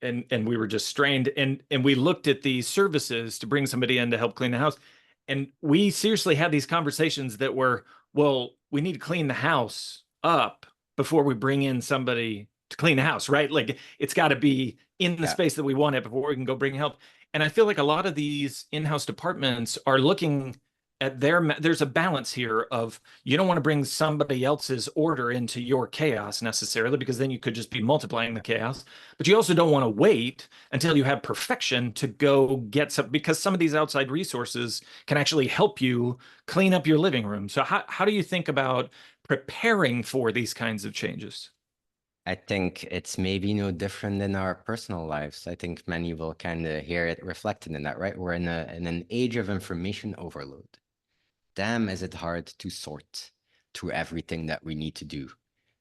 and we were just strained, and we looked at the services to bring somebody in to help clean the house, and we seriously had these conversations that were, well, we need to clean the house up before we bring in somebody to clean the house, right? Like it's got to be in the Yeah. space that we want it before we can go bring help. And I feel like a lot of these in-house departments are looking at there's a balance here of, you don't want to bring somebody else's order into your chaos necessarily, because then you could just be multiplying the chaos. But you also don't want to wait until you have perfection to go get some, because some of these outside resources can actually help you clean up your living room. So how do you think about preparing for these kinds of changes? I think it's maybe no different than our personal lives. I think many will kind of hear it reflected in that, right? We're in an age of information overload. Damn, is it hard to sort through everything that we need to do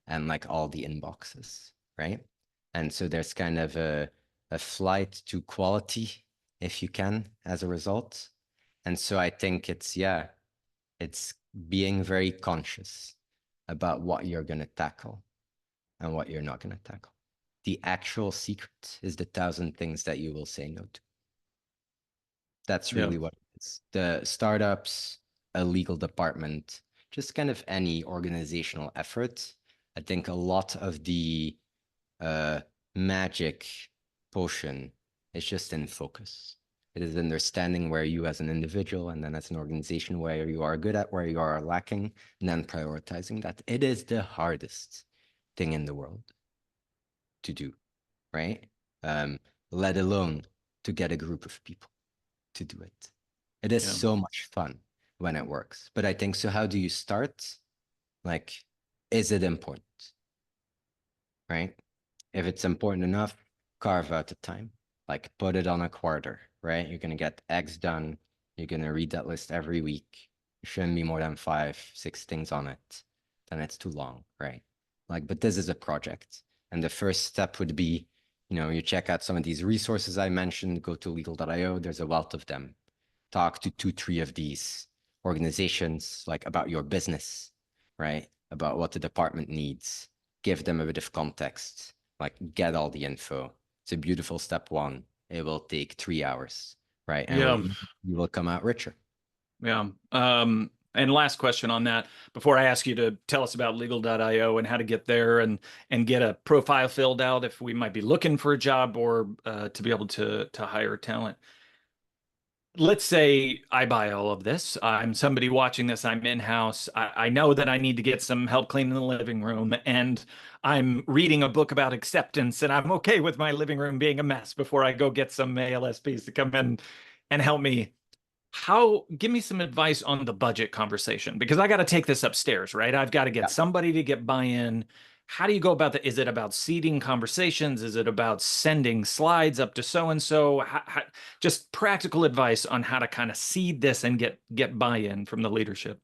and like all the inboxes, right? And so there's kind of a flight to quality, if you can, as a result. And so I think it's being very conscious about what you're going to tackle and what you're not going to tackle. The actual secret is the 1,000 things that you will say no to. That's Yeah. really what it is. The startups, a legal department, just kind of any organizational effort. I think a lot of the magic potion is just in focus. It is understanding where you as an individual and then as an organization, where you are good at, where you are lacking, and then prioritizing that. It is the hardest thing in the world to do, right? Let alone to get a group of people to do it. It is Yeah. so much fun when it works. But I think, so how do you start? Like, is it important? Right? If it's important enough, carve out the time. Like put it on a quarter, right? You're gonna get X done. You're gonna read that list every week. It shouldn't be more than 5, 6 things on it. Then it's too long, right? Like, but this is a project. And the first step would be, you check out some of these resources I mentioned, go to legal.io, there's a wealth of them. Talk to 2, 3 of these organizations, like about your business, right? About what the department needs. Give them a bit of context, like get all the info. It's a beautiful step one. It will take 3 hours, right? Yeah. And you will come out richer. Yeah. And last question on that before I ask you to tell us about legal.io and how to get there and get a profile filled out if we might be looking for a job or to be able to hire talent. Let's say I buy all of this. I'm somebody watching this. I'm in-house. I know that I need to get some help cleaning the living room, and I'm reading a book about acceptance, and I'm okay with my living room being a mess before I go get some ALSPs to come in and help me. Give me some advice on the budget conversation because I got to take this upstairs, right? I've got to get Yeah. somebody to get buy-in. How do you go about that? Is it about seeding conversations? Is it about sending slides up to so and so? Just practical advice on how to kind of seed this and get buy-in from the leadership.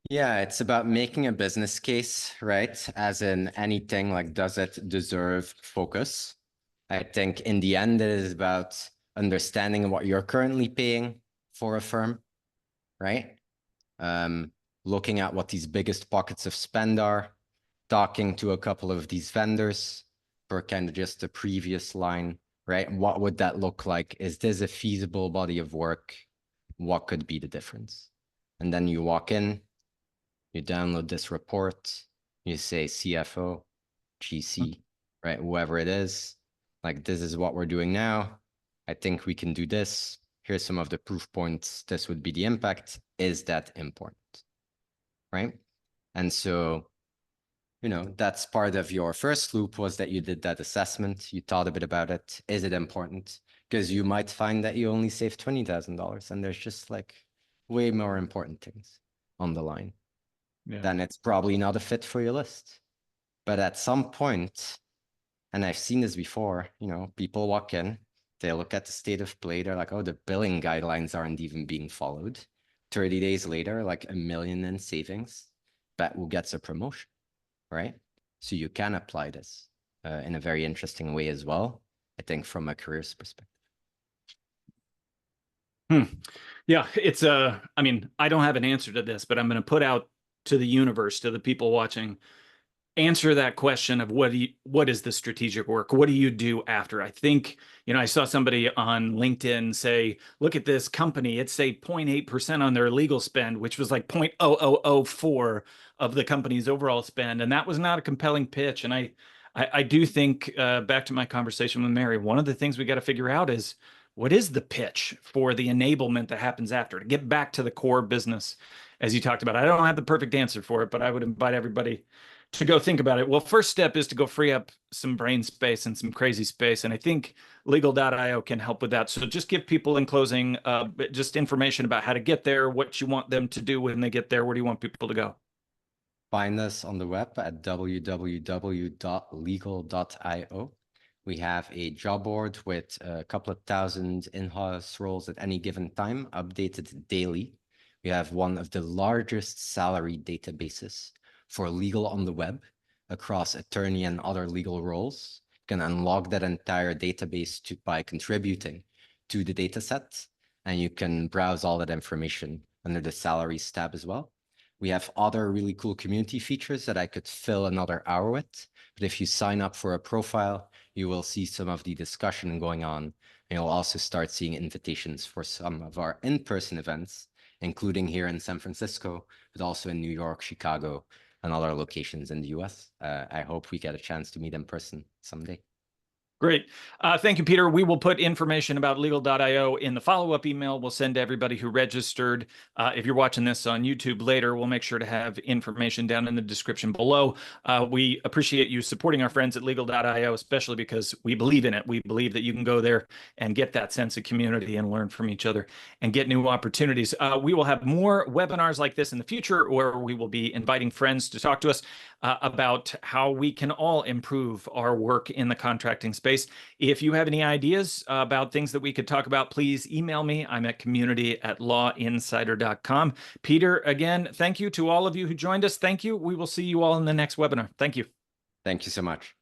Yeah, it's about making a business case, right? As in anything, like, does it deserve focus? I think in the end, it is about understanding what you're currently paying for a firm, right? Looking at what these biggest pockets of spend are, talking to a couple of these vendors for kind of just the previous line, right? What would that look like? Is this a feasible body of work? What could be the difference? And then you walk in, you download this report, you say CFO, GC, right? Whoever it is, like, this is what we're doing now. I think we can do this. Here's some of the proof points. This would be the impact. Is that important? Right? And so, that's part of your first loop was that you did that assessment. You thought a bit about it. Is it important? Because you might find that you only save $20,000 and there's just like way more important things on the line. Yeah. Then it's probably not a fit for your list. But at some point, and I've seen this before, people walk in, they look at the state of play, they're like, oh, the billing guidelines aren't even being followed. 30 days later, like $1 million in savings, bet who gets a promotion, right? So you can apply this in a very interesting way as well, I think, from a careers perspective. Yeah, I mean, I don't have an answer to this, but I'm going to put out to the universe, to the people watching, answer that question of what is the strategic work? What do you do after? I think, I saw somebody on LinkedIn say, look at this company, it's a 0.8% on their legal spend, which was like 0.0004 of the company's overall spend. And that was not a compelling pitch. And I do think, back to my conversation with Mary, one of the things we got to figure out is what is the pitch for the enablement that happens after to get back to the core business, as you talked about. I don't have the perfect answer for it, but I would invite everybody to go think about it. Well, first step is to go free up some brain space and some crazy space. And I think legal.io can help with that. So just give people in closing just information about how to get there, what you want them to do when they get there. Where do you want people to go? Find us on the web at www.legal.io. We have a job board with a couple of thousand in-house roles at any given time, updated daily. We have one of the largest salary databases for legal on the web across attorney and other legal roles. You can unlock that entire database by contributing to the data set, and you can browse all that information under the salaries tab as well. We have other really cool community features that I could fill another hour with, but if you sign up for a profile, you will see some of the discussion going on, and you'll also start seeing invitations for some of our in-person events, including here in San Francisco, but also in New York, Chicago, and other locations in the US. I hope we get a chance to meet in person someday. Great. Thank you, Peter. We will put information about legal.io in the follow-up email we'll send to everybody who registered. If you're watching this on YouTube later, we'll make sure to have information down in the description below. We appreciate you supporting our friends at legal.io, especially because we believe in it. We believe that you can go there and get that sense of community and learn from each other and get new opportunities. We will have more webinars like this in the future, where we will be inviting friends to talk to us about how we can all improve our work in the contracting space. If you have any ideas about things that we could talk about, please email me. I'm at community@lawinsider.com. Peter, again, thank you to all of you who joined us. Thank you. We will see you all in the next webinar. Thank you. Thank you so much.